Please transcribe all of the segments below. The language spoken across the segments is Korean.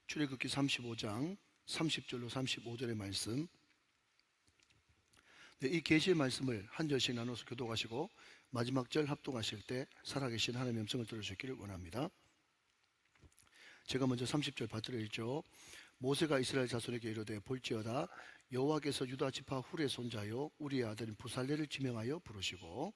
출애굽기 35장 30절로 35절의 말씀. 이 계시의 말씀을 한 절씩 나눠서 교독하시고 마지막 절 합독하실 때 살아계신 하나님의 음성을 들으시기를 원합니다. 제가 먼저 30절 받들어 읽죠. 모세가 이스라엘 자손에게 이르되 볼지어다 여호와께서 유다 지파 훌의 손자요 우리의 아들인 부살레를 지명하여 부르시고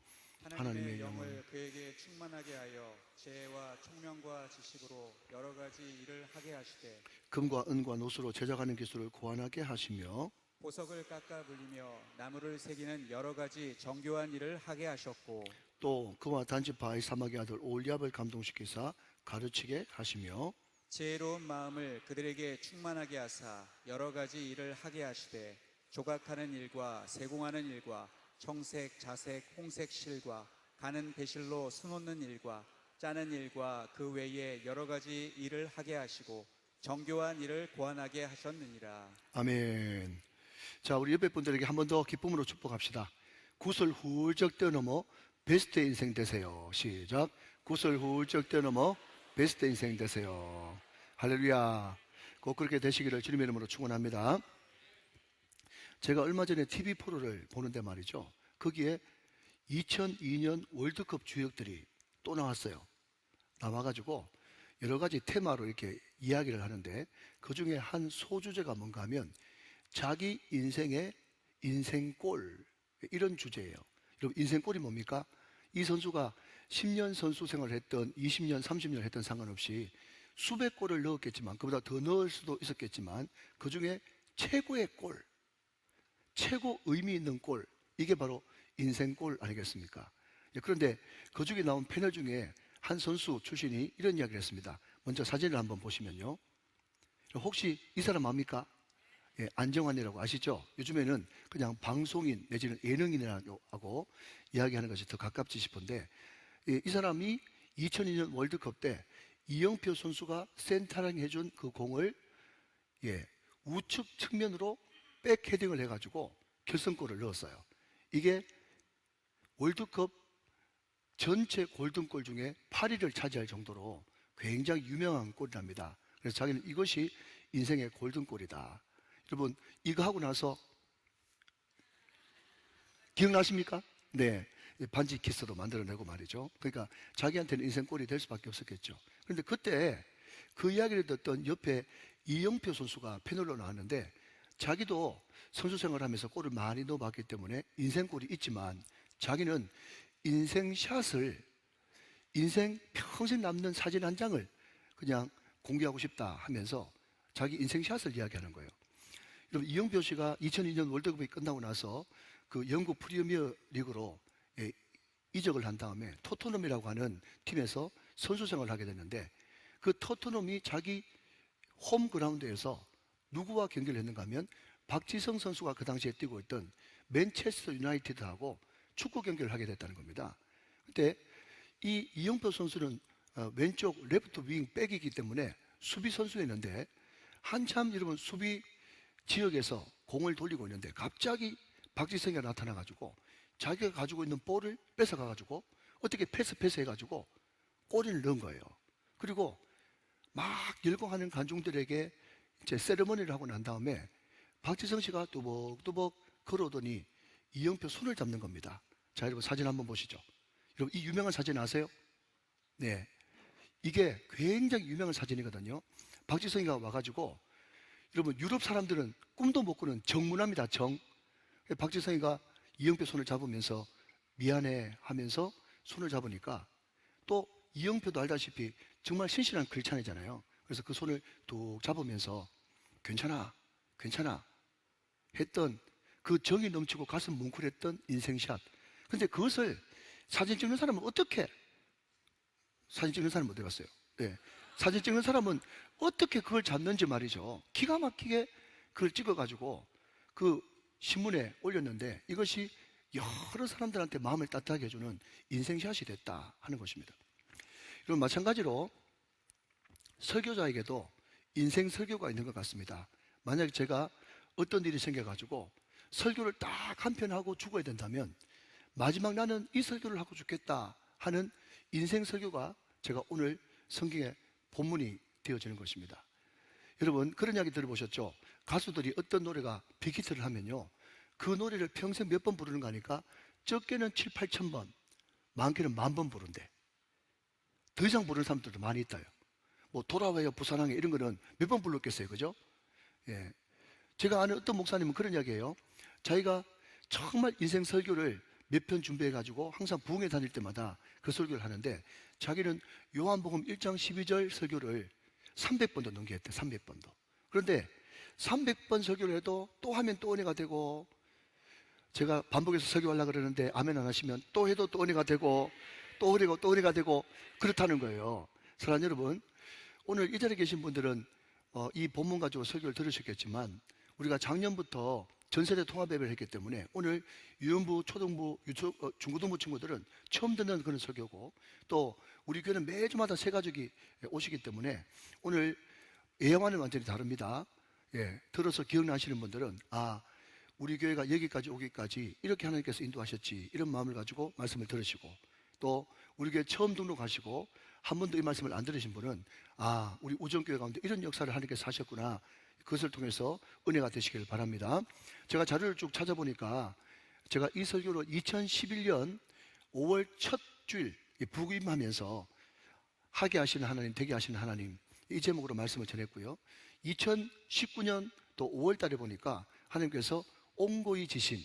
하나님의 영을 그에게 충만하게 하여 지혜와 총명과 지식으로 여러 가지 일을 하게 하시되 금과 은과 노수로 제작하는 기술을 고안하게 하시며 보석을 깎아 물리며 나무를 새기는 여러 가지 정교한 일을 하게 하셨고 또 그와 단지파의 사막의 아들 올리압을 감동시키사 가르치게 하시며 지혜로운 마음을 그들에게 충만하게 하사 여러 가지 일을 하게 하시되 조각하는 일과 세공하는 일과 청색, 자색, 홍색 실과 가는 배실로 수놓는 일과 짜는 일과 그 외에 여러 가지 일을 하게 하시고 정교한 일을 고안하게 하셨느니라. 아멘. 자, 우리 옆에 분들에게 한 번 더 기쁨으로 축복합시다. 구슬 훌쩍 뛰어넘어 베스트 인생 되세요. 시작. 구슬 훌쩍 뛰어넘어 베스트 인생 되세요. 할렐루야. 꼭 그렇게 되시기를 주님의 이름으로 축원합니다. 제가 얼마 전에 TV 프로를 보는데 말이죠. 거기에 2002년 월드컵 주역들이 또 나왔어요. 나와가지고 여러 가지 테마로 이렇게 이야기를 하는데 그 중에 한 소주제가 뭔가 하면 자기 인생의 인생골, 이런 주제예요. 여러분, 인생골이 뭡니까? 이 선수가 10년 선수 생활을 했던 20년, 30년 했던 상관없이 수백 골을 넣었겠지만 그보다 더 넣을 수도 있었겠지만 그 중에 최고의 골, 최고 의미 있는 골, 이게 바로 인생골 아니겠습니까? 그런데 그 중에 나온 패널 중에 한 선수 출신이 이런 이야기를 했습니다. 먼저 사진을 한번 보시면요. 혹시 이 사람 압니까? 예, 안정환이라고 아시죠? 요즘에는 그냥 방송인 내지는 예능인이라고 이야기하는 것이 더 가깝지 싶은데 이 사람이 2002년 월드컵 때 이영표 선수가 센터링 해준 그 공을 우측 측면으로 백 헤딩을 해가지고 결승골을 넣었어요. 이게 월드컵 전체 골든골 중에 8위를 차지할 정도로 굉장히 유명한 골이랍니다. 그래서 자기는 이것이 인생의 골든골이다. 여러분, 이거 하고 나서 기억나십니까? 네. 반지 키스도 만들어내고 말이죠. 그러니까 자기한테는 인생골이 될 수밖에 없었겠죠. 그런데 그때 그 이야기를 듣던 옆에 이영표 선수가 패널로 나왔는데 자기도 선수 생활하면서 골을 많이 넣어봤기 때문에 인생골이 있지만 자기는 인생샷을 인생 평생 남는 사진 한 장을 그냥 공개하고 싶다 하면서 자기 인생샷을 이야기하는 거예요. 여러분, 이영표 씨가 2002년 월드컵이 끝나고 나서 그 영국 프리미어 리그로 이적을 한 다음에 토트넘이라고 하는 팀에서 선수 생활을 하게 됐는데 그 토트넘이 자기 홈그라운드에서 누구와 경기를 했는가 하면 박지성 선수가 그 당시에 뛰고 있던 맨체스터 유나이티드하고 축구 경기를 하게 됐다는 겁니다. 그때 이 이영표 선수는 왼쪽 레프트 윙 백이기 때문에 수비 선수였는데 한참 여러분 수비 지역에서 공을 돌리고 있는데 갑자기 박지성이가 나타나가지고 자기가 가지고 있는 볼을 뺏어가가지고 어떻게 패스해가지고 골을 넣은 거예요. 그리고 막 열광하는 관중들에게 이제 세레머니를 하고 난 다음에 박지성 씨가 뚜벅뚜벅 걸어오더니 이영표 손을 잡는 겁니다. 자, 여러분 사진 한번 보시죠. 여러분 이 유명한 사진 아세요? 네, 이게 굉장히 유명한 사진이거든요. 박지성이가 와가지고 여러분 유럽 사람들은 꿈도 못 꾸는 정문화입니다. 정. 박지성이가 이영표 손을 잡으면서 미안해 하면서 손을 잡으니까 또 이영표도 알다시피 정말 신실한 크리스찬이잖아요. 그래서 그 손을 뚝 잡으면서 괜찮아 했던 그 정이 넘치고 가슴 뭉클했던 인생샷. 근데 그것을 사진 찍는 사람은 어떻게 사진 찍는 사람은 어디 갔어요? 네. 사진 찍는 사람은 어떻게 그걸 잡는지 말이죠. 기가 막히게 그걸 찍어가지고 그 신문에 올렸는데 이것이 여러 사람들한테 마음을 따뜻하게 해주는 인생샷이 됐다 하는 것입니다. 여러분, 마찬가지로 설교자에게도 인생 설교가 있는 것 같습니다. 만약에 제가 어떤 일이 생겨가지고 설교를 딱 한 편 하고 죽어야 된다면 마지막 나는 이 설교를 하고 죽겠다 하는 인생 설교가 제가 오늘 성경의 본문이 되어지는 것입니다. 여러분 그런 이야기 들어보셨죠? 가수들이 어떤 노래가 빅히트를 하면요, 그 노래를 평생 몇 번 부르는 거 아니까? 적게는 7, 8천 번, 많게는 10,000번 부른대. 더 이상 부르는 사람들도 많이 있다요. 뭐 돌아와요 부산항에 이런 거는 몇 번 불렀겠어요, 그죠? 예. 제가 아는 어떤 목사님은 그런 이야기예요. 자기가 정말 인생 설교를 몇 편 준비해 가지고 항상 부흥회 다닐 때마다 그 설교를 하는데, 자기는 요한복음 1장 12절 설교를 300번도 넘게 했대. 300번도. 그런데 300번 설교를 해도 또 하면 또 은혜가 되고, 제가 반복해서 설교하려고 그러는데 아멘 안 하시면 또 해도 또 은혜가 되고, 또 은혜고 또 은혜가 되고 그렇다는 거예요. 사랑하는 여러분, 오늘 이 자리에 계신 분들은 이 본문 가지고 설교를 들으셨겠지만, 우리가 작년부터 전세대 통합 예배를 했기 때문에 오늘 유연부, 초등부, 중고등부 친구들은 처음 듣는 그런 설교고, 또 우리 교회는 매주마다 새 가족이 오시기 때문에 오늘 예화는 완전히 다릅니다. 예, 들어서 기억나시는 분들은 우리 교회가 여기까지 오기까지 이렇게 하나님께서 인도하셨지, 이런 마음을 가지고 말씀을 들으시고, 또 우리 교회 처음 등록하시고 한 번도 이 말씀을 안 들으신 분은 우리 우정교회 가운데 이런 역사를 하나님께서 하셨구나, 그것을 통해서 은혜가 되시길 바랍니다. 제가 자료를 쭉 찾아보니까 제가 이 설교를 2011년 5월 첫 주일 부임하면서 하게 하시는 하나님, 되게 하시는 하나님, 이 제목으로 말씀을 전했고요. 2019년 또 5월 달에 보니까 하나님께서 옹고이 지신,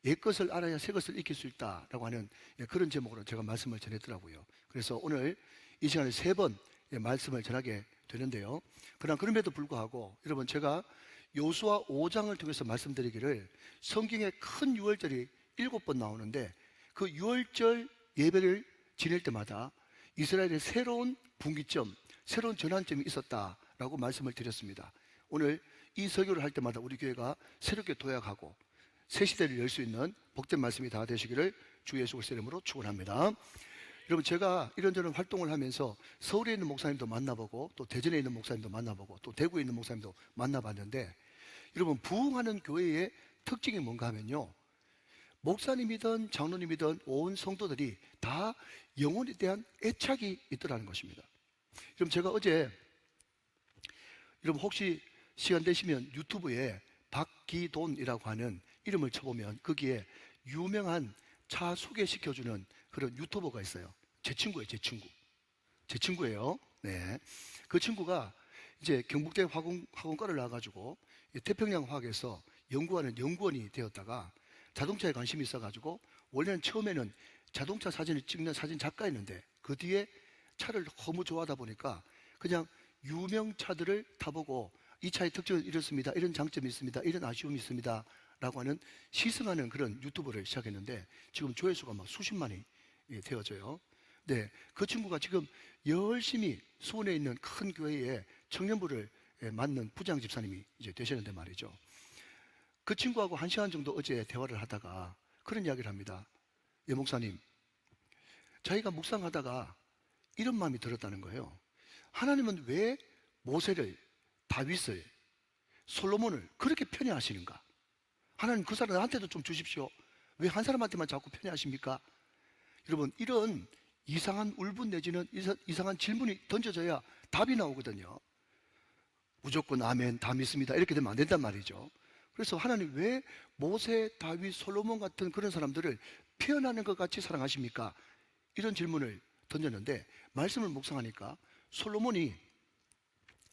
옛것을 알아야 새것을 익힐 수 있다라고 하는 그런 제목으로 제가 말씀을 전했더라고요. 그래서 오늘 이 시간에 3번 말씀을 전하게 되는데요. 그러나 그럼에도 불구하고 여러분, 제가 요수아 5장을 통해서 말씀드리기를, 성경에 큰 유월절이 7번 나오는데 그 유월절 예배를 지낼 때마다 이스라엘의 새로운 분기점, 새로운 전환점이 있었다라고 말씀을 드렸습니다. 오늘 이 설교를 할 때마다 우리 교회가 새롭게 도약하고 새 시대를 열 수 있는 복된 말씀이 다 되시기를 주 예수 그리스도의 이름으로 축원합니다. 여러분, 제가 이런저런 활동을 하면서 서울에 있는 목사님도 만나보고, 또 대전에 있는 목사님도 만나보고, 또 대구에 있는 목사님도 만나봤는데, 여러분, 부흥하는 교회의 특징이 뭔가 하면요, 목사님이든 장로님이든 온 성도들이 다 영혼에 대한 애착이 있더라는 것입니다. 여러분, 제가 어제, 여러분 혹시 시간 되시면 유튜브에 박기돈이라고 하는 이름을 쳐보면 거기에 유명한 차 소개시켜주는 그런 유튜버가 있어요. 제 친구예요, 제 친구예요. 네. 그 친구가 이제 경북대 화공과를 나와가지고 태평양 화학에서 연구하는 연구원이 되었다가 자동차에 관심이 있어가지고, 원래는 처음에는 자동차 사진을 찍는 사진 작가였는데 그 뒤에 차를 너무 좋아하다 보니까 그냥 유명 차들을 타보고, 이 차의 특징은 이렇습니다, 이런 장점이 있습니다, 이런 아쉬움이 있습니다 라고 하는 시승하는 그런 유튜브를 시작했는데, 지금 조회수가 막 수십만이 되어져요. 네, 그 친구가 지금 열심히 수원에 있는 큰 교회에 청년부를 맡는 부장 집사님이 이제 되시는데 말이죠. 그 친구하고 1시간 정도 어제 대화를 하다가 그런 이야기를 합니다. 예, 목사님, 자기가 묵상하다가 이런 마음이 들었다는 거예요. 하나님은 왜 모세를, 다윗을, 솔로몬을 그렇게 편애하시는가? 하나님, 그 사람한테도 좀 주십시오. 왜 한 사람한테만 자꾸 편애하십니까? 여러분, 이런 이상한 울분 내지는 이상한 질문이 던져져야 답이 나오거든요. 무조건 아멘, 다 믿습니다, 이렇게 되면 안 된단 말이죠. 그래서 하나님 왜 모세, 다윗, 솔로몬 같은 그런 사람들을 표현하는 것 같이 사랑하십니까? 이런 질문을 던졌는데, 말씀을 묵상하니까 솔로몬이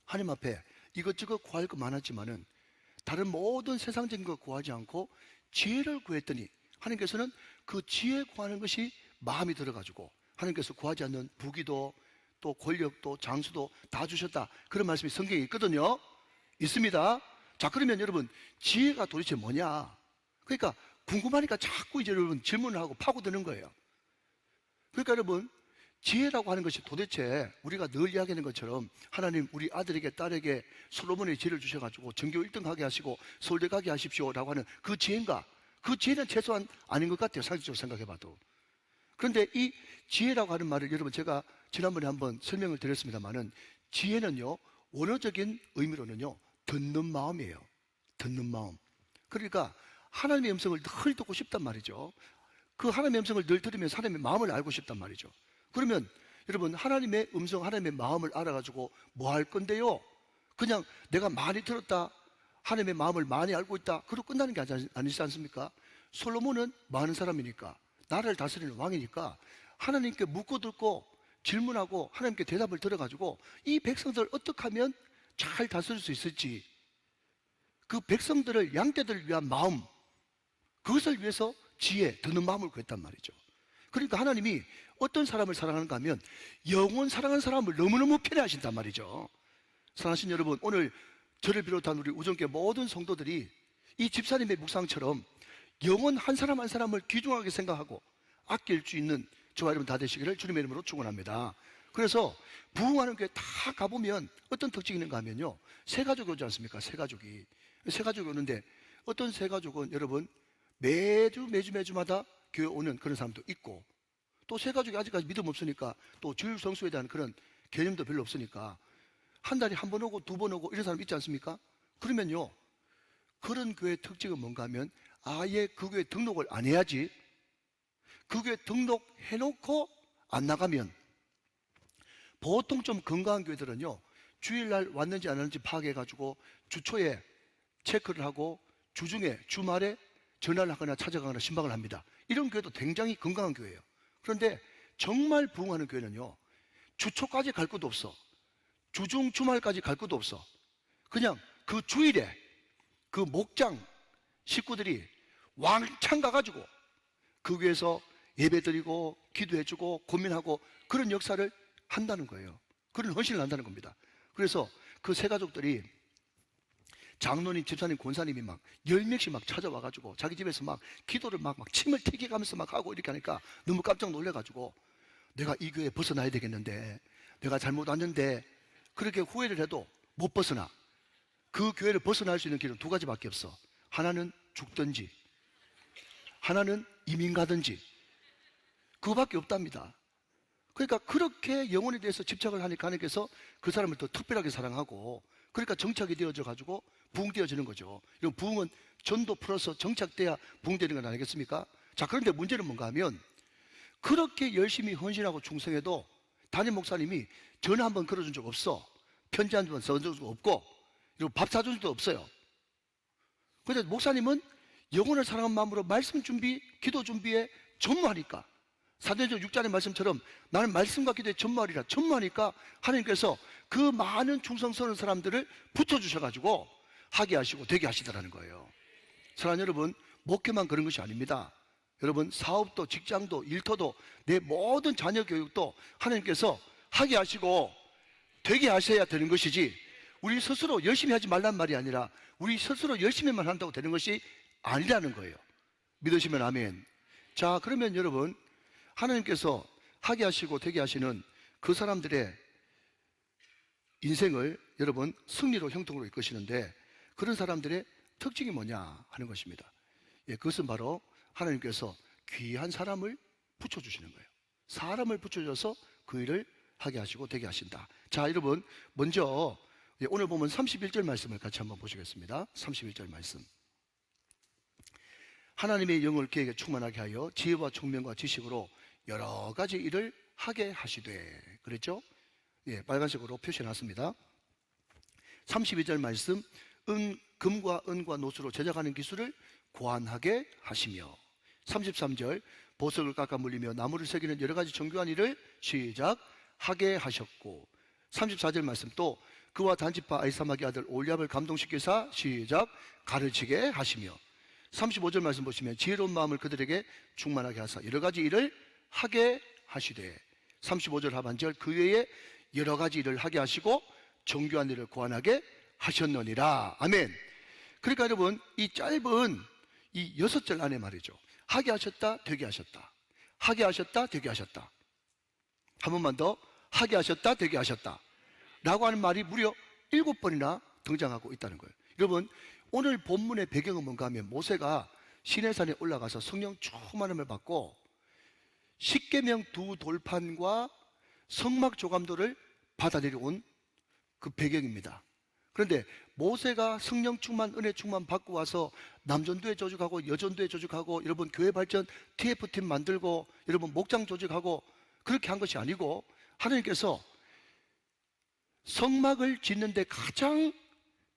하나님 앞에 이것저것 구할 거 많았지만은 다른 모든 세상적인 거 구하지 않고 지혜를 구했더니, 하나님께서는 그 지혜 구하는 것이 마음이 들어가지고 하나님께서 구하지 않는 부귀도 또 권력도 장수도 다 주셨다, 그런 말씀이 성경에 있거든요. 있습니다. 자, 그러면 여러분, 지혜가 도대체 뭐냐? 그러니까 궁금하니까 자꾸 이제 여러분 질문을 하고 파고드는 거예요. 그러니까 여러분, 지혜라고 하는 것이 도대체 우리가 늘 이야기하는 것처럼, 하나님 우리 아들에게 딸에게 솔로몬의 지혜를 주셔가지고 전교 1등 하게 하시고 서울대 가게 하십시오라고 하는 그 지혜인가? 그 지혜는 최소한 아닌 것 같아요, 상식적으로 생각해봐도. 그런데 이 지혜라고 하는 말을 여러분, 제가 지난번에 한번 설명을 드렸습니다만은, 지혜는요, 원어적인 의미로는요, 듣는 마음이에요. 듣는 마음. 그러니까 하나님의 음성을 늘 듣고 싶단 말이죠. 그 하나님의 음성을 늘 들으면서 하나님의 마음을 알고 싶단 말이죠. 그러면 여러분, 하나님의 음성, 하나님의 마음을 알아가지고 뭐 할 건데요? 그냥 내가 많이 들었다, 하나님의 마음을 많이 알고 있다, 그러고 끝나는 게 아니지 않습니까? 솔로몬은 많은 사람이니까, 나라를 다스리는 왕이니까 하나님께 묻고 듣고 질문하고 하나님께 대답을 들어가지고 이 백성들을 어떻게 하면 잘 다스릴 수 있을지, 그 백성들을, 양떼들을 위한 마음, 그것을 위해서 지혜, 듣는 마음을 구했단 말이죠. 그러니까 하나님이 어떤 사람을 사랑하는가 하면 영원 사랑하는 사람을 너무너무 편애하신단 말이죠. 사랑하신 여러분, 오늘 저를 비롯한 우리 우정교회 모든 성도들이 이 집사님의 묵상처럼 영원 한 사람 한 사람을 귀중하게 생각하고 아낄 수 있는 저와 여러분 다 되시기를 주님의 이름으로 축원합니다. 그래서 부흥하는 교회 다 가보면 어떤 특징이 있는가 하면요, 새 가족이 오지 않습니까? 새 가족이 오는데, 어떤 새 가족은 여러분 매주마다 교회 오는 그런 사람도 있고, 또 새 가족이 아직까지 믿음 없으니까 또 주일 성수에 대한 그런 개념도 별로 없으니까 한 달에 한 번 오고 두 번 오고 이런 사람 있지 않습니까? 그러면요, 그런 교회의 특징은 뭔가 하면 아예 그 교회 등록을 안 해야지, 그 교회 등록해놓고 안 나가면, 보통 좀 건강한 교회들은요, 주일날 왔는지 안 왔는지 파악해가지고 주초에 체크를 하고 주중에 주말에 전화를 하거나 찾아가거나 신방을 합니다. 이런 교회도 굉장히 건강한 교회예요. 그런데 정말 부흥하는 교회는요, 주초까지 갈 것도 없어, 주중 주말까지 갈 것도 없어. 그냥 그 주일에 그 목장 식구들이 왕창 가가지고 그 교회에서 예배드리고 기도해주고 고민하고 그런 역사를 한다는 거예요. 그런 헌신을 한다는 겁니다. 그래서 그 새 가족들이 장로님, 집사님, 권사님이 막 10명씩 막 찾아와가지고 자기 집에서 막 기도를 막 침을 튀겨가면서 막 하고 이렇게 하니까 너무 깜짝 놀래가지고, 내가 이 교회에 벗어나야 되겠는데, 내가 잘못 왔는데, 그렇게 후회를 해도 못 벗어나. 그 교회를 벗어날 수 있는 길은 두 가지밖에 없어. 하나는 죽든지, 하나는 이민 가든지, 그거밖에 없답니다. 그러니까 그렇게 영혼에 대해서 집착을 하니까 하나님께서 그 사람을 더 특별하게 사랑하고, 그러니까 정착이 되어져 가지고 부흥되어지는 거죠. 이런 부흥은 전도 플러스 정착돼야 부흥되는 건 아니겠습니까? 자, 그런데 문제는 뭔가 하면 그렇게 열심히 헌신하고 충성해도 담임 목사님이 전화 한번 걸어준 적 없어, 편지 한 번 써준 적 없고, 그리고 밥 사준 적도 없어요. 그런데 목사님은 영혼을 사랑하는 마음으로 말씀 준비, 기도 준비에 전무하니까, 사도행전 6장의 말씀처럼 나는 말씀과 기도에 전무하니까 하나님께서 그 많은 충성스러운 사람들을 붙여주셔가지고 하게 하시고 되게 하시더라는 거예요. 사랑하는 여러분, 목회만 그런 것이 아닙니다. 여러분, 사업도 직장도 일터도 내 모든 자녀 교육도 하나님께서 하게 하시고 되게 하셔야 되는 것이지, 우리 스스로 열심히 하지 말란 말이 아니라 우리 스스로 열심히만 한다고 되는 것이 아니라는 거예요. 믿으시면 아멘. 자, 그러면 여러분, 하나님께서 하게 하시고 되게 하시는 그 사람들의 인생을 여러분 승리로 형통으로 이끄시는데, 그런 사람들의 특징이 뭐냐 하는 것입니다. 예, 그것은 바로 하나님께서 귀한 사람을 붙여주시는 거예요. 사람을 붙여줘서 그 일을 하게 하시고 되게 하신다. 자, 여러분, 먼저 오늘 보면 31절 말씀을 같이 한번 보시겠습니다. 31절 말씀. 하나님의 영을 그에게 충만하게 하여 지혜와 총명과 지식으로 여러 가지 일을 하게 하시되, 그랬죠? 예, 빨간색으로 표시해놨습니다. 32절 말씀, 금과 은과 노수로 제작하는 기술을 고안하게 하시며, 33절, 보석을 깎아 물리며 나무를 새기는 여러 가지 정교한 일을 시작하게 하셨고, 34절 말씀, 또 그와 단지파 아이사마기 아들 올리압을 감동시키사 시작 가르치게 하시며, 35절 말씀 보시면 지혜로운 마음을 그들에게 충만하게 하사 여러 가지 일을 하게 하시되, 35절 하반절, 그 외에 여러 가지 일을 하게 하시고 정교한 일을 고안하게 하셨느니라. 아멘. 그러니까 여러분, 이 짧은 이 6절 안에 말이죠, 하게 하셨다, 되게 하셨다, 하게 하셨다, 되게 하셨다, 한 번만 더, 하게 하셨다, 되게 하셨다 라고 하는 말이 무려 7번이나 등장하고 있다는 거예요. 여러분, 오늘 본문의 배경은 뭔가 하면 모세가 시내산에 올라가서 성령 충만함을 받고 십계명 2돌판과 성막 조감도를 받아 내려온 그 배경입니다. 그런데 모세가 성령 충만, 은혜 충만 받고 와서 남전도에 조직하고 여전도에 조직하고 여러분 교회 발전 TF팀 만들고 여러분 목장 조직하고 그렇게 한 것이 아니고, 하나님께서 성막을 짓는데 가장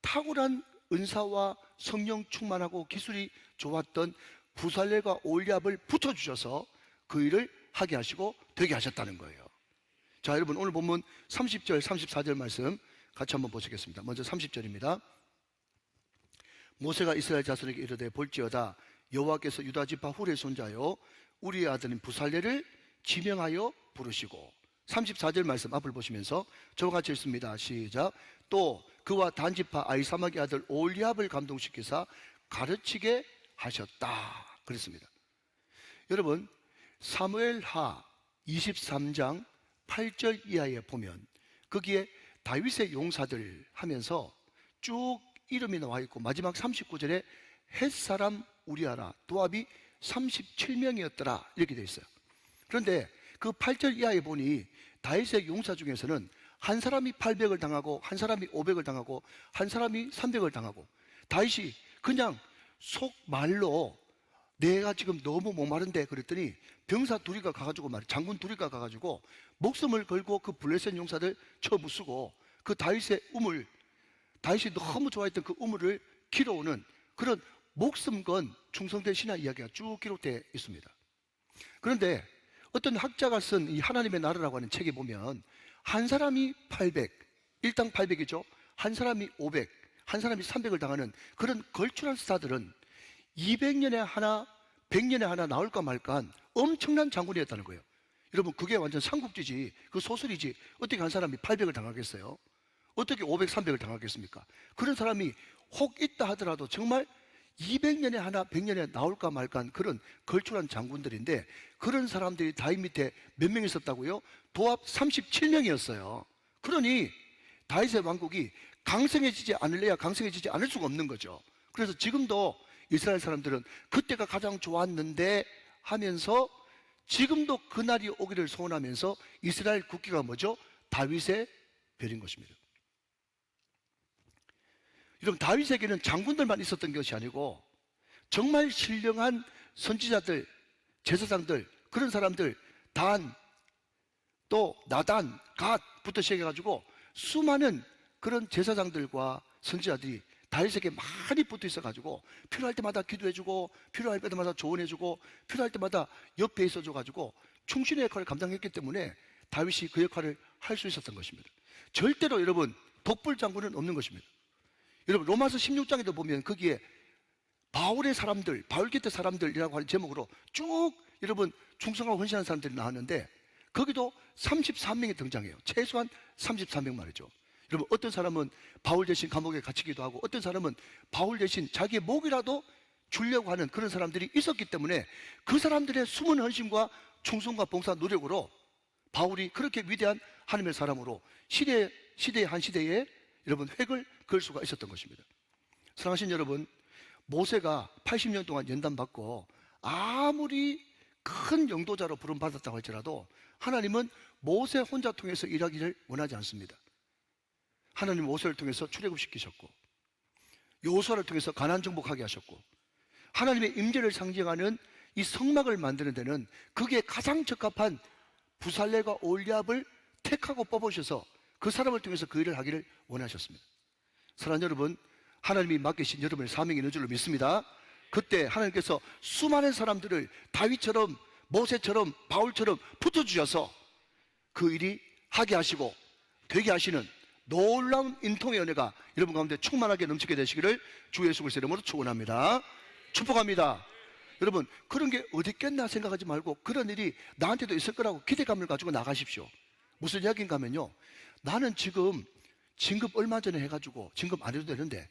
탁월한 은사와 성령 충만하고 기술이 좋았던 부살렐과 올리압을 붙여주셔서 그 일을 하게 하시고 되게 하셨다는 거예요. 자, 여러분 오늘 본문 30절 34절 말씀 같이 한번 보시겠습니다. 먼저 30절입니다. 모세가 이스라엘 자손에게 이르되 볼지어다 여호와께서 유다 지파 훌의 손자요 우리의 아들인 부살렐을 지명하여 부르시고, 34절 말씀 앞을 보시면서 저와 같이 읽습니다. 시작. 또 그와 단지파 아히사막의 아들 올리압을 감동시키사 가르치게 하셨다 그랬습니다. 여러분 사무엘하 23장 8절 이하에 보면 거기에 다윗의 용사들 하면서 쭉 이름이 나와 있고 마지막 39절에 햇사람 우리아라 도압이 37명이었더라 이렇게 되어 있어요. 그런데 그 8절 이하에 보니 다윗의 용사 중에서는 한 사람이 800을 당하고 한 사람이 500을 당하고 한 사람이 300을 당하고, 다윗이 그냥 속말로 내가 지금 너무 목마른데 그랬더니 병사 둘이가 가가지고 장군 둘이가 가가지고 목숨을 걸고 그 블레셋 용사들 쳐부수고 그 다윗의 우물, 다윗이 너무 좋아했던 그 우물을 길어오는 그런 목숨 건 충성된 신화 이야기가 쭉 기록되어 있습니다. 그런데 어떤 학자가 쓴 이 하나님의 나라라고 하는 책에 보면 한 사람이 800, 일당 800이죠. 한 사람이 500, 한 사람이 300을 당하는 그런 걸출한 스타들은 200년에 하나, 100년에 하나 나올까 말까 한 엄청난 장군이었다는 거예요. 여러분 그게 완전 삼국지지, 그 소설이지. 어떻게 한 사람이 800을 당하겠어요? 어떻게 500, 300을 당하겠습니까? 그런 사람이 혹 있다 하더라도 정말 200년에 하나, 100년에 나올까 말까 한 그런 걸출한 장군들인데, 그런 사람들이 다윗 밑에 몇 명 있었다고요? 도합 37명이었어요. 그러니 다윗의 왕국이 강성해지지 않을래야 강성해지지 않을 수가 없는 거죠. 그래서 지금도 이스라엘 사람들은 그때가 가장 좋았는데 하면서 지금도 그날이 오기를 소원하면서 이스라엘 국기가 뭐죠? 다윗의 별인 것입니다. 여러분 다윗에게는 장군들만 있었던 것이 아니고 정말 신령한 선지자들, 제사장들, 그런 사람들, 단, 또 나단, 갓부터 시작해가지고 수많은 그런 제사장들과 선지자들이 다윗에게 많이 붙어 있어가지고 필요할 때마다 기도해주고 필요할 때마다 조언해주고 필요할 때마다 옆에 있어줘가지고 충신의 역할을 감당했기 때문에 다윗이 그 역할을 할 수 있었던 것입니다. 절대로 여러분 독불 장군은 없는 것입니다. 여러분 로마서 16장에도 보면 거기에 바울의 사람들, 바울 곁의 사람들이라고 하는 제목으로 쭉 여러분 충성하고 헌신하는 사람들이 나왔는데 거기도 33명이 등장해요. 최소한 33명 말이죠. 여러분 어떤 사람은 바울 대신 감옥에 갇히기도 하고 어떤 사람은 바울 대신 자기의 목이라도 주려고 하는 그런 사람들이 있었기 때문에 그 사람들의 숨은 헌신과 충성과 봉사 노력으로 바울이 그렇게 위대한 하나님의 사람으로 시대의 한 시대에 여러분 획을 그을 수가 있었던 것입니다. 사랑하신 여러분, 모세가 80년 동안 연단받고 아무리 큰 영도자로 부름받았다고 할지라도 하나님은 모세 혼자 통해서 일하기를 원하지 않습니다. 하나님 모세를 통해서 출애굽시키셨고 여호수아를 통해서 가나안 정복하게 하셨고 하나님의 임재를 상징하는 이 성막을 만드는 데는 그게 가장 적합한 부살렐과 올리압을 택하고 뽑으셔서 그 사람을 통해서 그 일을 하기를 원하셨습니다. 사랑하는 여러분, 하나님이 맡기신 여러분의 사명이 있는 줄로 믿습니다. 그때 하나님께서 수많은 사람들을 다윗처럼 모세처럼 바울처럼 붙여주셔서 그 일이 하게 하시고 되게 하시는 놀라운 인통의 은혜가 여러분 가운데 충만하게 넘치게 되시기를 주 예수 그리스도의 이름으로 축원합니다. 축복합니다. 여러분 그런 게 어디 있겠나 생각하지 말고 그런 일이 나한테도 있을 거라고 기대감을 가지고 나가십시오. 무슨 이야기인가 하면요, 나는 지금 진급 얼마 전에 해가지고 진급 안 해도 되는데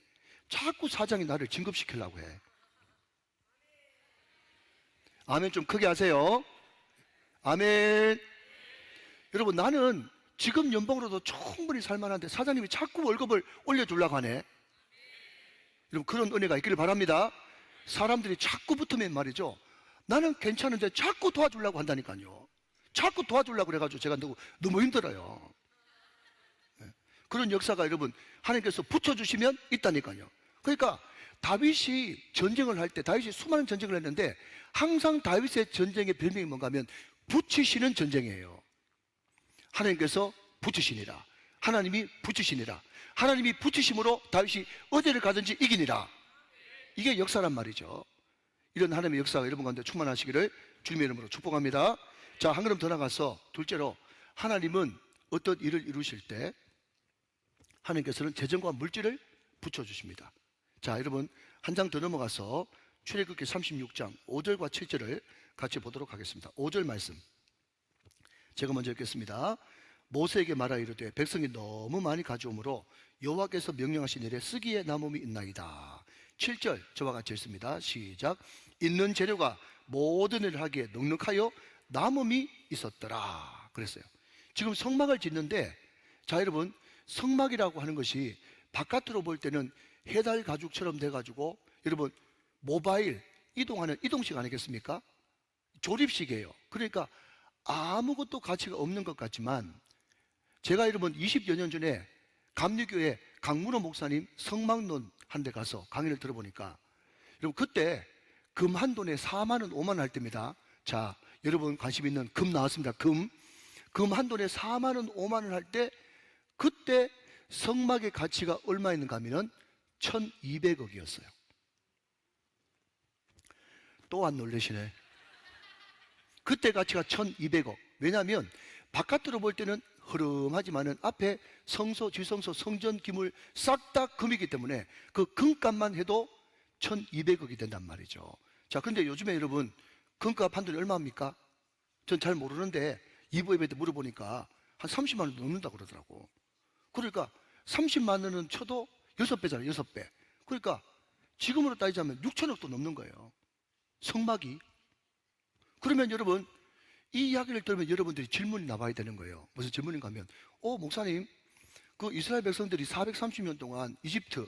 자꾸 사장이 나를 진급시키려고 해. 아멘 좀 크게 하세요. 아멘. 여러분 나는 지금 연봉으로도 충분히 살만한데 사장님이 자꾸 월급을 올려주려고 하네. 여러분 그런 은혜가 있기를 바랍니다. 사람들이 자꾸 붙으면 말이죠, 나는 괜찮은데 자꾸 도와주려고 한다니까요. 자꾸 도와주려고 그래가지고 제가 너무 힘들어요. 그런 역사가 여러분 하나님께서 붙여주시면 있다니까요. 그러니까 다윗이 전쟁을 할 때 다윗이 수많은 전쟁을 했는데 항상 다윗의 전쟁의 별명이 뭔가 하면 붙이시는 전쟁이에요. 하나님께서 붙이시니라. 하나님이 붙이시니라. 하나님이 붙이심으로 다윗이 어디를 가든지 이기니라. 이게 역사란 말이죠. 이런 하나님의 역사가 여러분 가운데 충만하시기를 주님의 이름으로 축복합니다. 자, 한 걸음 더 나가서 둘째로, 하나님은 어떤 일을 이루실 때 하나님께서는 재정과 물질을 붙여주십니다. 자, 여러분 한 장 더 넘어가서 출애굽기 36장 5절과 7절을 같이 보도록 하겠습니다. 5절 말씀 제가 먼저 읽겠습니다. 모세에게 말하 이르되 백성이 너무 많이 가져오므로 여호와께서 명령하신 일에 쓰기에 남음이 있나이다. 7절 저와 같이 읽습니다. 시작. 있는 재료가 모든 일을 하기에 넉넉하여 남음이 있었더라 그랬어요. 지금 성막을 짓는데, 자 여러분, 성막이라고 하는 것이 바깥으로 볼 때는 해달 가죽처럼 돼가지고 여러분 모바일 이동하는 이동식 아니겠습니까? 조립식이에요. 그러니까 아무것도 가치가 없는 것 같지만, 제가 여러분 20여 년 전에 감리교회 강문호 목사님 성막론 한 데 가서 강의를 들어보니까, 여러분 그때 금 한 돈에 4만 원 5만 원 할 때입니다. 자, 여러분 관심 있는 금 나왔습니다. 금 한 돈에 4만 원 5만 원 할 때, 그때 성막의 가치가 얼마 있는가 하면은 1200억이었어요. 또 안 놀라시네. 그때 가치가 1200억. 왜냐하면 바깥으로 볼 때는 흐름하지만은 앞에 성소, 지성소, 성전 기물 싹 다 금이기 때문에 그 금값만 해도 1200억이 된단 말이죠. 자, 근데 요즘에 여러분 금값 한 돈이 얼마입니까? 전 잘 모르는데 이부에한테 물어보니까 한 30만 원 넘는다고 그러더라고. 그러니까 30만 원은 쳐도 6배잖아요. 6배. 그러니까 지금으로 따지자면 6천억도 넘는 거예요, 성막이. 그러면 여러분 이 이야기를 들으면 여러분들이 질문이 나와야 되는 거예요. 무슨 질문인가 하면, 목사님, 그 이스라엘 백성들이 430년 동안 이집트,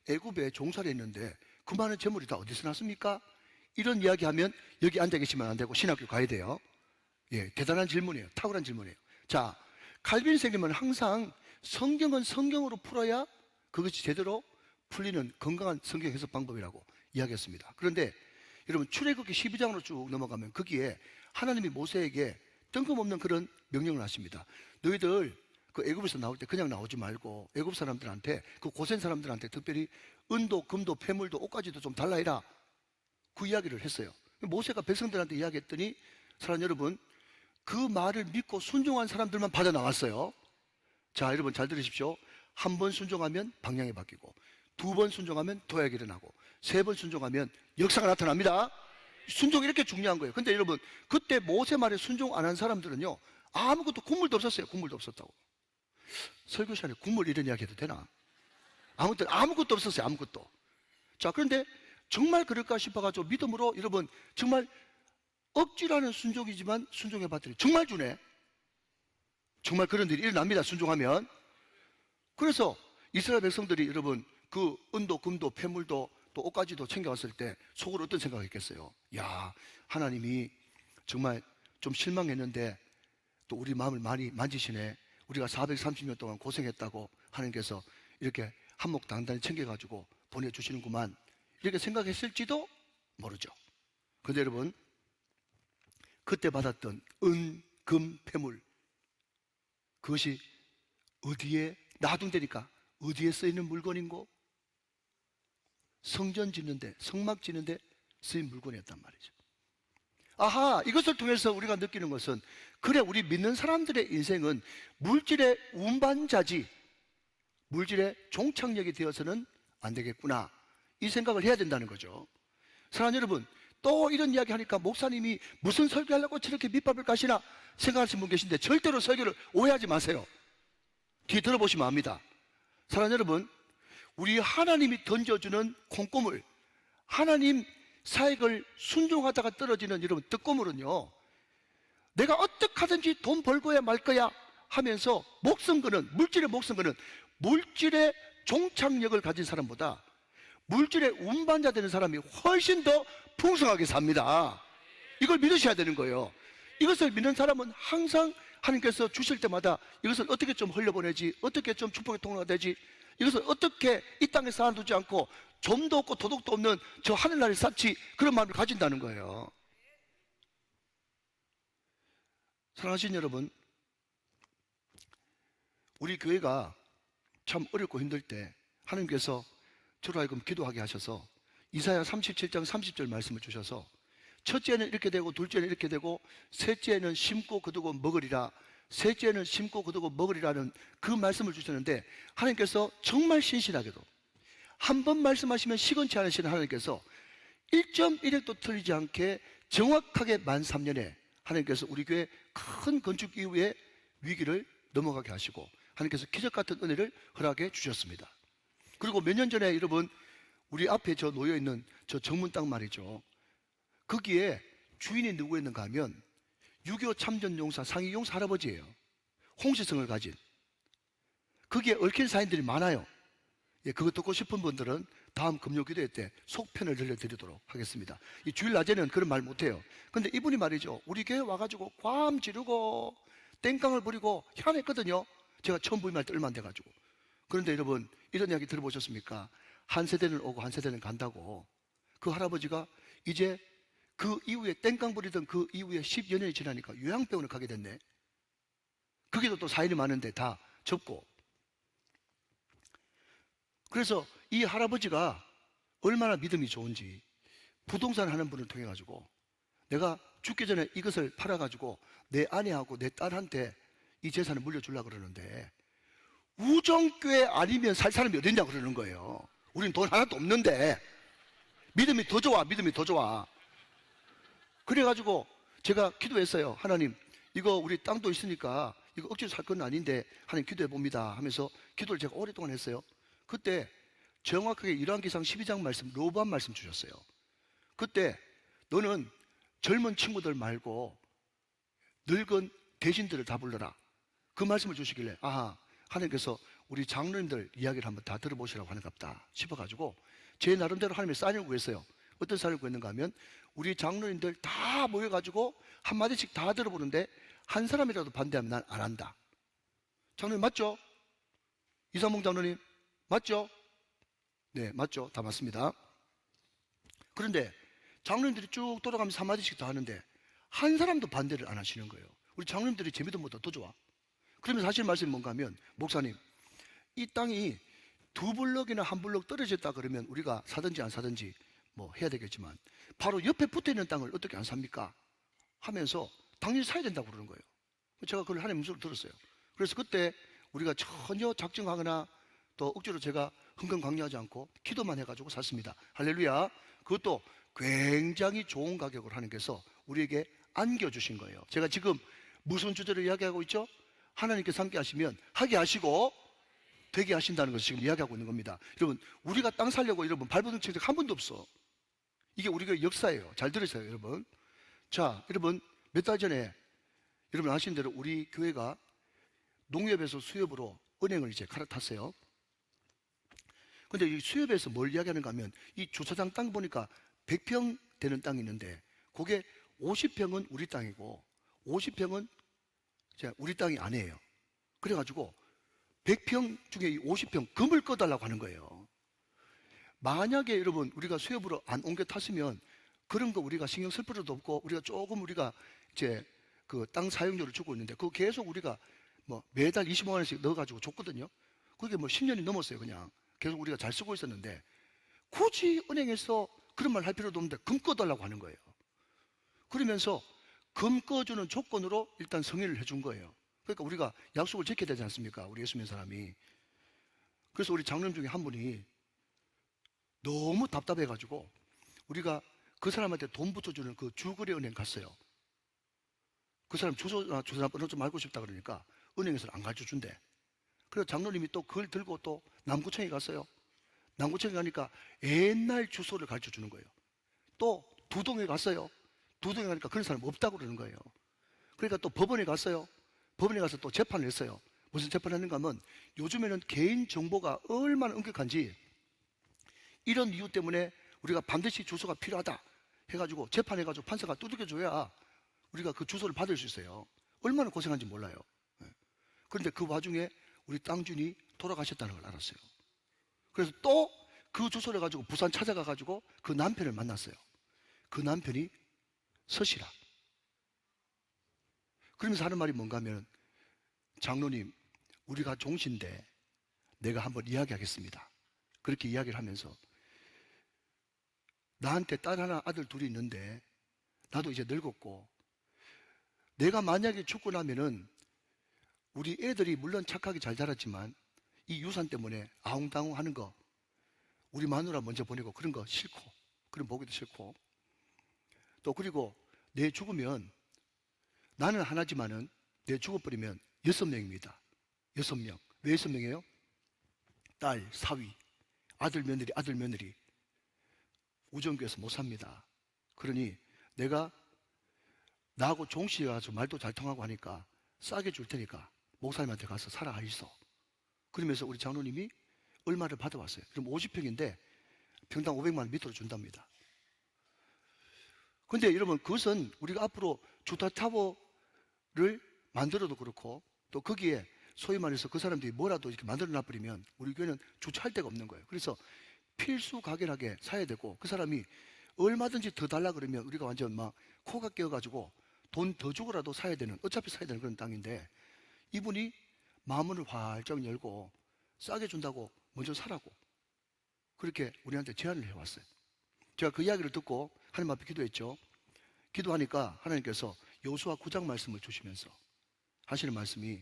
애굽에 종살이 했는데 그 많은 재물이 다 어디서 났습니까? 이런 이야기하면 여기 앉아 계시면 안 되고 신학교 가야 돼요. 예, 대단한 질문이에요. 탁월한 질문이에요. 자, 칼빈 선생님은 항상 성경은 성경으로 풀어야 그것이 제대로 풀리는 건강한 성경 해석 방법이라고 이야기했습니다. 그런데 여러분 출애굽기 12장으로 쭉 넘어가면 거기에 하나님이 모세에게 뜬금없는 그런 명령을 하십니다. 너희들 그 애굽에서 나올 때 그냥 나오지 말고 애굽 사람들한테, 그 고센 사람들한테 특별히 은도, 금도, 폐물도, 옷가지도 좀 달라 해라. 그 이야기를 했어요. 모세가 백성들한테 이야기했더니, 사랑 여러분, 그 말을 믿고 순종한 사람들만 받아 나왔어요. 자, 여러분 잘 들으십시오. 한 번 순종하면 방향이 바뀌고, 두 번 순종하면 도약이 일어나고, 세 번 순종하면 역사가 나타납니다. 순종이 이렇게 중요한 거예요. 근데 여러분 그때 모세 말에 순종 안 한 사람들은요, 아무것도 국물도 없었어요. 국물도 없었다고. 설교 시간에 국물 이런 이야기 해도 되나? 아무튼 아무것도 없었어요. 아무것도. 자, 그런데 정말 그럴까 싶어가지고 믿음으로 여러분 정말 억지라는 순종이지만 순종해 봤더니 정말 주네. 정말 그런 일이 일어납니다, 순종하면. 그래서 이스라엘 백성들이 여러분 그 은도, 금도, 폐물도 또 옷가지도 챙겨왔을 때 속으로 어떤 생각을 했겠어요? 야, 하나님이 정말 좀 실망했는데 또 우리 마음을 많이 만지시네. 우리가 430년 동안 고생했다고 하나님께서 이렇게 한몫 단단히 챙겨가지고 보내주시는구만, 이렇게 생각했을지도 모르죠. 그런데 여러분 그때 받았던 은, 금, 폐물, 그것이 어디에 놔둔다니까? 어디에 쓰이는 물건인고? 성전 짓는데, 성막 짓는데 쓰인 물건이었단 말이죠. 아하, 이것을 통해서 우리가 느끼는 것은, 그래, 우리 믿는 사람들의 인생은 물질의 운반자지 물질의 종착역이 되어서는 안 되겠구나, 이 생각을 해야 된다는 거죠. 사랑하는 여러분, 또 이런 이야기 하니까 목사님이 무슨 설교하려고 저렇게 밑밥을 까시나 생각하시는 분 계신데, 절대로 설교를 오해하지 마세요. 뒤에 들어보시면 압니다. 사랑하는 여러분, 우리 하나님이 던져주는 콩고물, 하나님 사역을 순종하다가 떨어지는 여러분 떡고물은요, 내가 어떻게 하든지 돈 벌고야 말 거야 하면서 목숨 거는, 물질의 목숨 거는, 물질의 종착역을 가진 사람보다 물질의 운반자 되는 사람이 훨씬 더 풍성하게 삽니다. 이걸 믿으셔야 되는 거예요. 이것을 믿는 사람은 항상 하나님께서 주실 때마다 이것을 어떻게 좀 흘려보내지, 어떻게 좀 축복의 통로가 되지, 이것을 어떻게 이 땅에 쌓아두지 않고 좀도 없고 도덕도 없는 저 하늘나라에 쌓지, 그런 마음을 가진다는 거예요. 사랑하신 여러분, 우리 교회가 참 어렵고 힘들 때 하나님께서 저로 하여금 기도하게 하셔서 이사야 37장 30절 말씀을 주셔서 첫째는 이렇게 되고 둘째는 이렇게 되고 셋째는 심고 거두고 먹으리라, 셋째는 심고 거두고 먹으리라는 그 말씀을 주셨는데, 하나님께서 정말 신실하게도 한 번 말씀하시면 시건치 않으시는 하나님께서 1.1획도 틀리지 않게 정확하게 만 3년에 하나님께서 우리 교회 큰 건축 이후에 위기를 넘어가게 하시고 하나님께서 기적 같은 은혜를 허락해 주셨습니다. 그리고 몇 년 전에 여러분, 우리 앞에 저 놓여 있는 저 정문 땅 말이죠. 거기에 주인이 누구였는가 하면 6.25 참전용사 상위용사 할아버지예요. 홍시성을 가진. 거기에 얽힌 사인들이 많아요. 예, 그거 듣고 싶은 분들은 다음 금요 기도회 때 속편을 들려드리도록 하겠습니다. 이 주일 낮에는 그런 말 못해요. 근데 이분이 말이죠, 우리 교회 와가지고 괌 지르고 땡깡을 부리고 희한했거든요. 제가 처음 부임할 때 얼마 안 돼가지고. 그런데 여러분, 이런 이야기 들어보셨습니까? 한 세대는 오고 한 세대는 간다고. 그 할아버지가 이제 그 이후에 땡깡 부리던 그 이후에 10여 년이 지나니까 요양병원을 가게 됐네. 거기도 또 사인이 많은데 다 접고. 그래서 이 할아버지가 얼마나 믿음이 좋은지 부동산 하는 분을 통해 가지고 내가 죽기 전에 이것을 팔아 가지고 내 아내하고 내 딸한테 이 재산을 물려주려고 그러는데, 우정교회 아니면 살 사람이 어딨냐 그러는 거예요. 우린 돈 하나도 없는데. 믿음이 더 좋아, 믿음이 더 좋아. 그래가지고 제가 기도했어요. 하나님, 이거 우리 땅도 있으니까 이거 억지로 살 건 아닌데 하나님 기도해 봅니다 하면서 기도를 제가 오랫동안 했어요. 그때 정확하게 열왕기상 12장 말씀, 로보암 말씀 주셨어요. 그때 너는 젊은 친구들 말고 늙은 대신들을 다 불러라, 그 말씀을 주시길래, 아하, 하나님께서 우리 장로님들 이야기를 한번 다 들어보시라고 하는갑다 싶어가지고 제 나름대로 하나님의 사인을 구했어요. 어떤 사인을 구했는가 하면 우리 장로님들 다 모여가지고 한마디씩 다 들어보는데 한 사람이라도 반대하면 난 안 한다. 장로님 맞죠? 이상봉 장로님 맞죠? 네, 맞죠? 다 맞습니다. 그런데 장로님들이 쭉 돌아가면서 한마디씩 다 하는데 한 사람도 반대를 안 하시는 거예요. 우리 장로님들이 제 믿음보다 더 좋아. 그러면서 하실 말씀이 뭔가 하면, 목사님, 이 땅이 두 블럭이나 한 블럭 떨어졌다 그러면 우리가 사든지 안 사든지 뭐 해야 되겠지만 바로 옆에 붙어 있는 땅을 어떻게 안 삽니까? 하면서 당연히 사야 된다고 그러는 거예요. 제가 그걸 하나님 목소리를 들었어요. 그래서 그때 우리가 전혀 작정하거나 또 억지로 제가 흥건 강요하지 않고 기도만 해가지고 샀습니다. 할렐루야. 그것도 굉장히 좋은 가격으로 하나님께서 우리에게 안겨주신 거예요. 제가 지금 무슨 주제를 이야기하고 있죠? 하나님께서 함께 하시면 하게 하시고 되게 하신다는 것을 지금 이야기하고 있는 겁니다. 여러분, 우리가 땅 살려고 여러분 발버둥 친 적 한 번도 없어. 이게 우리가 역사예요. 잘 들으세요, 여러분. 자, 여러분, 몇 달 전에 여러분 아시는 대로 우리 교회가 농협에서 수협으로 은행을 이제 갈아탔어요. 근데 이 수협에서 뭘 이야기하는가 하면 이 주차장 땅 보니까 100평 되는 땅이 있는데 그게 50평은 우리 땅이고 50평은 우리 땅이 아니에요. 그래가지고 100평 중에 이 50평 금을 꺼달라고 하는 거예요. 만약에 여러분 우리가 수협으로 안 옮겨 탔으면 그런 거 우리가 신경 쓸 필요도 없고 우리가 조금 우리가 이제 그 땅 사용료를 주고 있는데 그거 계속 우리가 뭐 매달 25만 원씩 넣어가지고 줬거든요. 그게 뭐 10년이 넘었어요. 그냥 계속 우리가 잘 쓰고 있었는데 굳이 은행에서 그런 말 할 필요도 없는데 금 꺼달라고 하는 거예요. 그러면서 금 꺼주는 조건으로 일단 승인을 해준 거예요. 그러니까 우리가 약속을 지켜야 되지 않습니까? 우리 예수 믿는 사람이. 그래서 우리 장로님 중에 한 분이 너무 답답해가지고 우리가 그 사람한테 돈 붙여주는 그 주거래은행 갔어요. 그 사람 주소번호 좀 알고 싶다 그러니까 은행에서는 안 가르쳐 준대. 그래서 장로님이 또 그걸 들고 또 남구청에 갔어요. 남구청에 가니까 옛날 주소를 가르쳐 주는 거예요. 또 두동에 갔어요. 두동에 가니까 그런 사람 없다고 그러는 거예요. 그러니까 또 법원에 갔어요. 법원에 가서 또 재판을 했어요. 무슨 재판을 했는가 하면 요즘에는 개인 정보가 얼마나 엄격한지 이런 이유 때문에 우리가 반드시 주소가 필요하다 해가지고 재판해가지고 판사가 두들겨줘야 우리가 그 주소를 받을 수 있어요. 얼마나 고생한지 몰라요. 그런데 그 와중에 우리 땅주인이 돌아가셨다는 걸 알았어요. 그래서 또 그 주소를 가지고 부산 찾아가가지고 그 남편을 만났어요. 그 남편이 서시라. 그러면서 하는 말이 뭔가 하면, 장로님, 우리가 종신데 내가 한번 이야기하겠습니다. 그렇게 이야기를 하면서 나한테 딸 하나 아들 둘이 있는데 나도 이제 늙었고 내가 만약에 죽고 나면은 우리 애들이 물론 착하게 잘 자랐지만 이 유산 때문에 아웅다웅 하는 거 우리 마누라 먼저 보내고 그런 거 싫고 그런 보기도 싫고 또 그리고 내 죽으면 나는 하나지만은 내 죽어버리면 6명입니다. 6명. 왜 6명이에요? 딸, 사위, 아들, 며느리 우정교에서 못 삽니다. 그러니 내가 나하고 종씨에 가서 말도 잘 통하고 하니까 싸게 줄 테니까 목사님한테 가서 살아 있어. 그러면서 우리 장로님이 얼마를 받아왔어요. 그럼 50평인데 평당 500만 원 밑으로 준답니다. 근데 여러분 그것은 우리가 앞으로 주택타워를 만들어도 그렇고 또 거기에 소위 말해서 그 사람들이 뭐라도 이렇게 만들어 놔버리면 우리 교회는 주차할 데가 없는 거예요. 그래서 필수 가결하게 사야 되고 그 사람이 얼마든지 더 달라 그러면 우리가 완전 막 코가 깨어가지고 돈 더 주고라도 사야 되는 어차피 사야 되는 그런 땅인데 이분이 마음을 활짝 열고 싸게 준다고 먼저 사라고 그렇게 우리한테 제안을 해왔어요. 제가 그 이야기를 듣고 하나님 앞에 기도했죠. 기도하니까 하나님께서 여호수아 9장 말씀을 주시면서 하시는 말씀이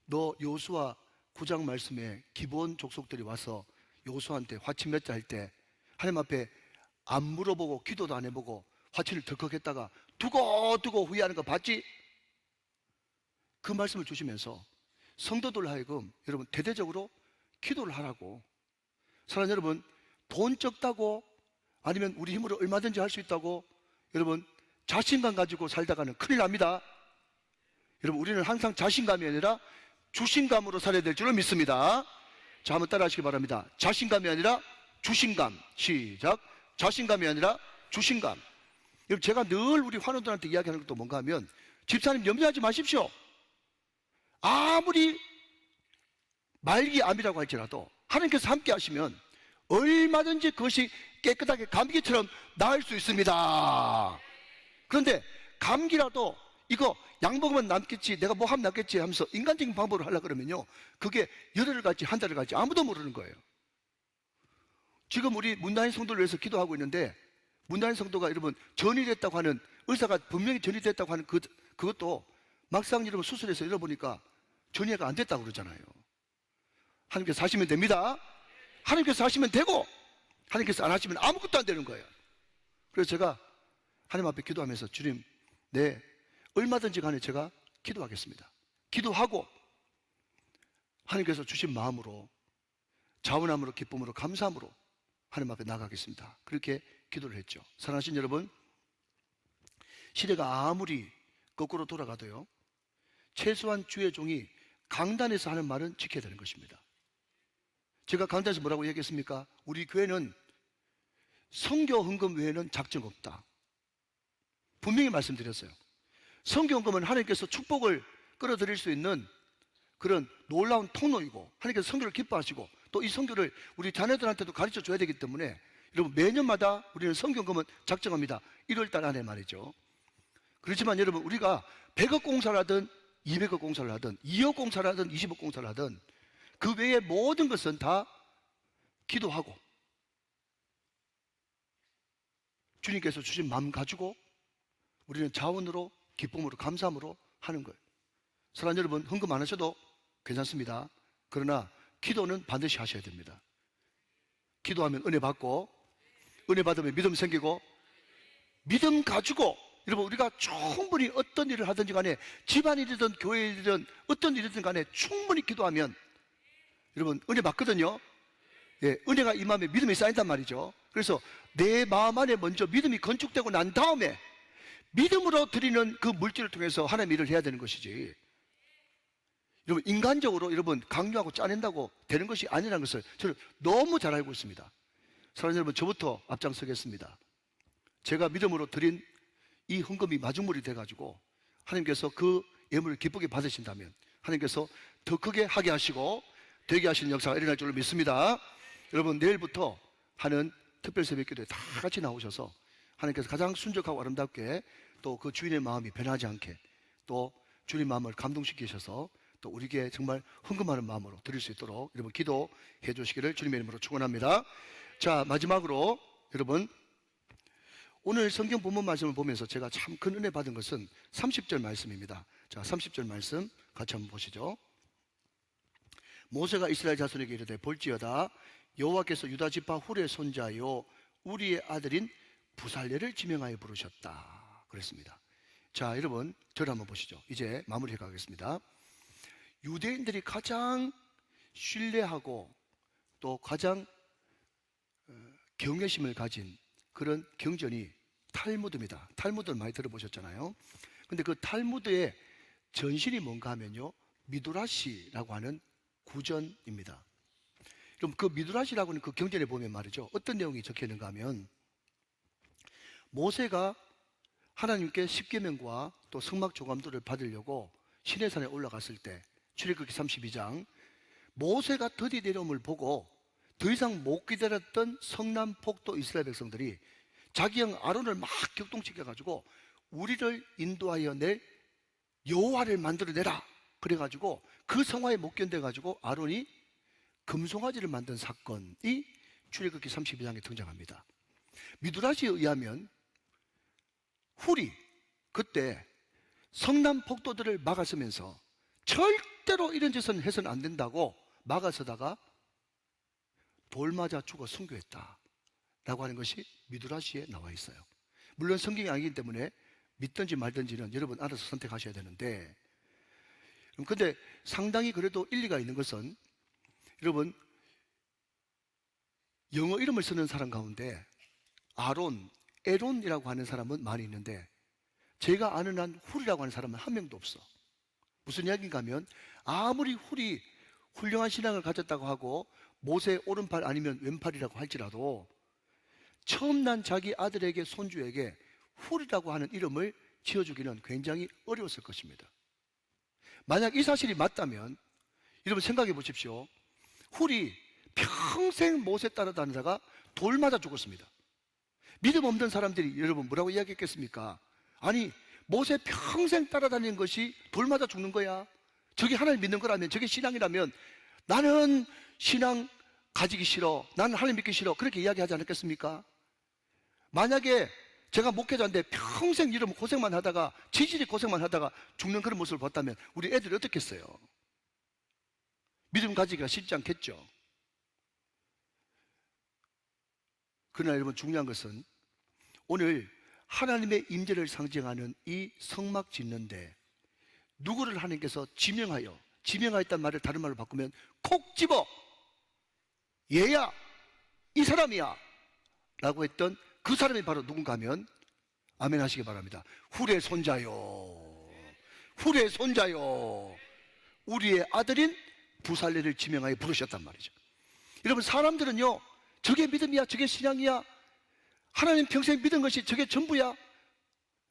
너 여호수아 9장 말씀에 기본 족속들이 와서 여호수아한테 화친 맺자 할 때 하나님 앞에 안 물어보고 기도도 안 해보고 화친을 덜컥 했다가 두고 후회하는 거 봤지? 그 말씀을 주시면서 성도들 하여금 여러분 대대적으로 기도를 하라고. 사랑하는 여러분, 돈 적다고 아니면 우리 힘으로 얼마든지 할 수 있다고 여러분 자신감 가지고 살다가는 큰일 납니다. 여러분 우리는 항상 자신감이 아니라 주신감으로 살아야 될 줄을 믿습니다. 자, 한번 따라 하시기 바랍니다. 자신감이 아니라 주신감. 시작. 자신감이 아니라 주신감. 여러분 제가 늘 우리 환우들한테 이야기하는 것도 뭔가 하면 집사님 염려하지 마십시오. 아무리 말기암이라고 할지라도 하나님께서 함께 하시면 얼마든지 그것이 깨끗하게 감기처럼 나을 수 있습니다. 그런데 감기라도 이거 약 먹으면 남겠지 내가 뭐 하면 낫겠지 하면서 인간적인 방법으로 하려고 그러면요 그게 열흘을 갈지 한 달을 갈지 아무도 모르는 거예요. 지금 우리 문다인 성도를 위해서 기도하고 있는데 문다인 성도가 여러분 전이 됐다고 하는 의사가 분명히 전이 됐다고 하는 그것도 막상 여러분 수술해서 열어보니까 전이가 안 됐다고 그러잖아요. 하나님께서 하시면 됩니다. 하나님께서 하시면 되고 하나님께서 안 하시면 아무것도 안 되는 거예요. 그래서 제가 하나님 앞에 기도하면서 주님 네 얼마든지 간에 제가 기도하겠습니다. 기도하고 하나님께서 주신 마음으로 자원함으로 기쁨으로 감사함으로 하나님 앞에 나가겠습니다. 그렇게 기도를 했죠. 사랑하신 여러분, 시대가 아무리 거꾸로 돌아가도요 최소한 주의 종이 강단에서 하는 말은 지켜야 되는 것입니다. 제가 강단에서 뭐라고 얘기했습니까? 우리 교회는 선교 헌금 외에는 작정 없다. 분명히 말씀드렸어요. 선교 헌금은 하나님께서 축복을 끌어들일 수 있는 그런 놀라운 통로이고 하나님께서 선교를 기뻐하시고 또 이 선교를 우리 자녀들한테도 가르쳐 줘야 되기 때문에 여러분 매년마다 우리는 선교 헌금은 작정합니다. 1월달 안에 말이죠. 그렇지만 여러분 우리가 100억 공사를 하든 200억 공사를 하든 2억 공사를 하든 20억 공사를 하든 그 외의 모든 것은 다 기도하고 주님께서 주신 마음 가지고 우리는 자원으로 기쁨으로 감사함으로 하는 거예요. 사랑하는 여러분 헌금 안 하셔도 괜찮습니다. 그러나 기도는 반드시 하셔야 됩니다. 기도하면 은혜 받고 은혜 받으면 믿음 생기고 믿음 가지고 여러분 우리가 충분히 어떤 일을 하든지 간에 집안일이든 교회일이든 어떤 일이든 간에 충분히 기도하면 여러분 은혜 받거든요. 예, 은혜가 이 마음에 믿음이 쌓인단 말이죠. 그래서 내 마음 안에 먼저 믿음이 건축되고 난 다음에 믿음으로 드리는 그 물질을 통해서 하나님 일을 해야 되는 것이지 여러분 인간적으로 여러분 강요하고 짜낸다고 되는 것이 아니라는 것을 저는 너무 잘 알고 있습니다. 사랑하는 여러분 저부터 앞장서겠습니다. 제가 믿음으로 드린 이 헌금이 마중물이 돼가지고 하나님께서 그 예물을 기쁘게 받으신다면 하나님께서 더 크게 하게 하시고 되게 하시는 역사가 일어날 줄로 믿습니다. 여러분 내일부터 하는 특별 새벽기도에 다 같이 나오셔서 하나님께서 가장 순적하고 아름답게 또 그 주인의 마음이 변하지 않게 또 주님 마음을 감동시키셔서 또 우리에게 정말 헌금하는 마음으로 드릴 수 있도록 여러분 기도해 주시기를 주님의 이름으로 축원합니다. 자, 마지막으로 여러분 오늘 성경 본문 말씀을 보면서 제가 참 큰 은혜 받은 것은 30절 말씀입니다. 자, 30절 말씀 같이 한번 보시죠. 모세가 이스라엘 자손에게 이르되 볼지어다 여호와께서 유다 지파 훌의 손자요 우리의 아들인 부살레를 지명하여 부르셨다 그랬습니다. 자, 여러분 저를 한번 보시죠. 이제 마무리해 가겠습니다. 유대인들이 가장 신뢰하고 또 가장 경외심을 가진 그런 경전이 탈무드입니다. 탈무드를 많이 들어보셨잖아요. 근데 그 탈무드의 전신이 뭔가 하면요, 미드라시라고 하는 구전입니다. 그럼 그 미드라시라고 하는 그 경전에 보면 말이죠, 어떤 내용이 적혀 있는가 하면 모세가 하나님께 십계명과 또 성막 조감도를 받으려고 시내산에 올라갔을 때 출애굽기 32장 모세가 더디 내려옴을 보고 더 이상 못 기다렸던 성남폭도 이스라엘 백성들이 자기 형 아론을 막 격동시켜가지고 우리를 인도하여 낼 여호와를 만들어내라 그래가지고 그 성화에 못 견뎌가지고 아론이 금송아지를 만든 사건이 출애굽기 32장에 등장합니다. 미드라시에 의하면 훌이 그때 성남폭도들을 막아서면서 절대로 이런 짓은 해서는 안 된다고 막아서다가 돌 맞아 죽어 순교했다 라고 하는 것이 미드라시에 나와 있어요. 물론 성경이 아니기 때문에 믿든지 말든지는 여러분 알아서 선택하셔야 되는데, 근데 상당히 그래도 일리가 있는 것은 여러분 영어 이름을 쓰는 사람 가운데 아론, 에론이라고 하는 사람은 많이 있는데 제가 아는 한 훌이라고 하는 사람은 한 명도 없어. 무슨 이야기인가 하면 아무리 훌이 훌륭한 신앙을 가졌다고 하고 모세의 오른팔 아니면 왼팔이라고 할지라도 처음 난 자기 아들에게 손주에게 훌이라고 하는 이름을 지어주기는 굉장히 어려웠을 것입니다. 만약 이 사실이 맞다면 여러분 생각해 보십시오. 훌이 평생 모세 따라다니다가 돌 맞아 죽었습니다. 믿음 없는 사람들이 여러분 뭐라고 이야기했겠습니까? 아니 모세 평생 따라다니는 것이 돌 맞아 죽는 거야? 저게 하나님 믿는 거라면, 저게 신앙이라면 나는 신앙 가지기 싫어, 나는 하나님 믿기 싫어, 그렇게 이야기하지 않았겠습니까? 만약에 제가 목회자인데 평생 이러면 고생만 하다가 지질이 고생만 하다가 죽는 그런 모습을 봤다면 우리 애들이 어떻겠어요? 믿음 가지기가 쉽지 않겠죠. 그러나 여러분 중요한 것은 오늘 하나님의 임재를 상징하는 이 성막 짓는데 누구를 하나님께서 지명하였단 말을 다른 말로 바꾸면 콕 집어 얘야 이 사람이야 라고 했던 그 사람이 바로 누군가 하면 아멘 하시기 바랍니다. 훌의 손자요, 훌의 손자요, 우리의 아들인 부살레를 지명하여 부르셨단 말이죠. 여러분 사람들은요 저게 믿음이야, 저게 신앙이야, 하나님 평생 믿은 것이 저게 전부야,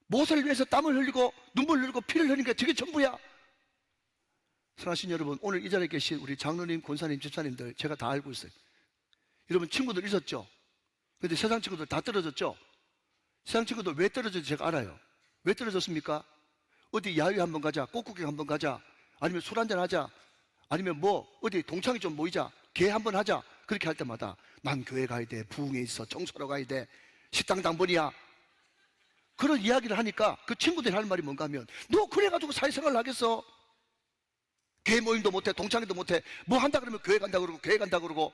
모세를 위해서 땀을 흘리고 눈물 흘리고 피를 흘리는 게 저게 전부야. 사랑하신 여러분, 오늘 이 자리에 계신 우리 장로님, 권사님, 집사님들 제가 다 알고 있어요. 여러분 친구들 있었죠? 근데 세상 친구들 다 떨어졌죠? 세상 친구들 왜 떨어졌는지 제가 알아요. 왜 떨어졌습니까? 어디 야외 한번 가자, 꽃구경 한번 가자, 아니면 술 한잔 하자, 아니면 뭐 어디 동창회 좀 모이자, 개 한번 하자, 그렇게 할 때마다 난 교회 가야 돼, 부흥에 있어, 청소로 가야 돼, 식당 당번이야, 그런 이야기를 하니까 그 친구들이 하는 말이 뭔가 하면 너 그래가지고 사회생활을 하겠어? 교회 모임도 못해, 동창회도 못해, 뭐 한다 그러면 교회 간다 그러고 교회 간다 그러고.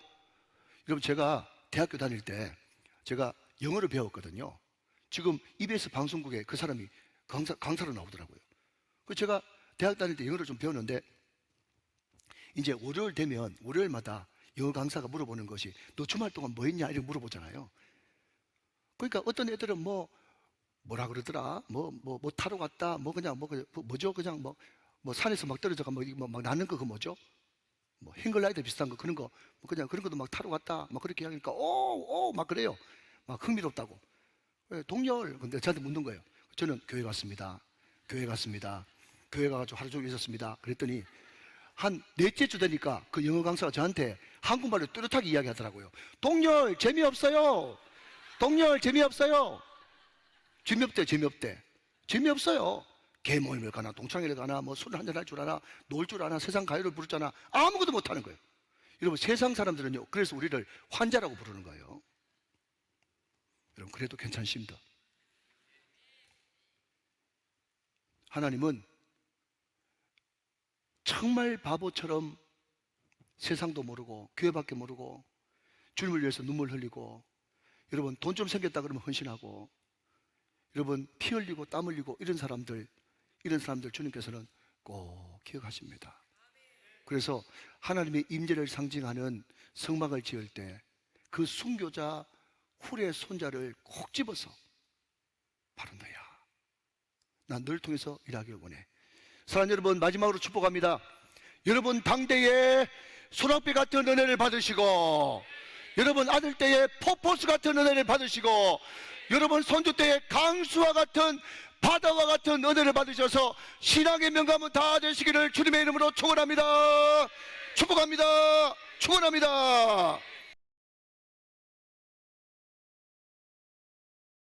여러분 제가 대학교 다닐 때 제가 영어를 배웠거든요. 지금 EBS 방송국에 그 사람이 강사로 나오더라고요. 그래서 제가 대학 다닐 때 영어를 좀 배웠는데 이제 월요일 되면 월요일마다 영어 강사가 물어보는 것이 너 주말 동안 뭐 했냐 이렇게 물어보잖아요. 그러니까 어떤 애들은 뭐라 그러더라, 뭐 타러 갔다, 그냥 뭐죠, 그냥 뭐 산에서 막 떨어져가 막 나는 거, 그 뭐죠, 뭐 행글라이더 비슷한 거, 그런 거, 그냥 그런 것도 막 타러 갔다, 막 그렇게 하니까 막 그래요. 막 흥미롭다고. 동열. 근데 저한테 묻는 거예요. 저는 교회 갔습니다. 교회 가가지고 하루 종일 있었습니다. 그랬더니 한 넷째 주 되니까 그 영어 강사가 저한테 한국말로 뚜렷하게 이야기하더라고요. 동열 재미없어요. 동열 재미없어요. 재미없대. 재미없어요. 개모임을 가나 동창회를 가나 뭐 술 한잔 할 줄 아나 놀 줄 아나 세상 가요를 부르잖아. 아무것도 못하는 거예요. 여러분 세상 사람들은요 그래서 우리를 환자라고 부르는 거예요. 여러분 그래도 괜찮습니다. 하나님은 정말 바보처럼 세상도 모르고 교회밖에 모르고 주님을 위해서 눈물 흘리고 여러분 돈 좀 생겼다 그러면 헌신하고 여러분 피 흘리고 땀 흘리고 이런 사람들 주님께서는 꼭 기억하십니다. 그래서 하나님의 임재를 상징하는 성막을 지을 때 그 순교자 훌의 손자를 꼭 집어서 바로 너야. 난 널 통해서 일하길 원해. 사랑하는 여러분 마지막으로 축복합니다. 여러분 당대에 소낙비 같은 은혜를 받으시고 여러분 아들 때에 포포스 같은 은혜를 받으시고 여러분 손주 때에 강수와 같은 바다와 같은 은혜를 받으셔서 신앙의 명감은 다 되시기를 주님의 이름으로 축원합니다. 축복합니다. 축원합니다.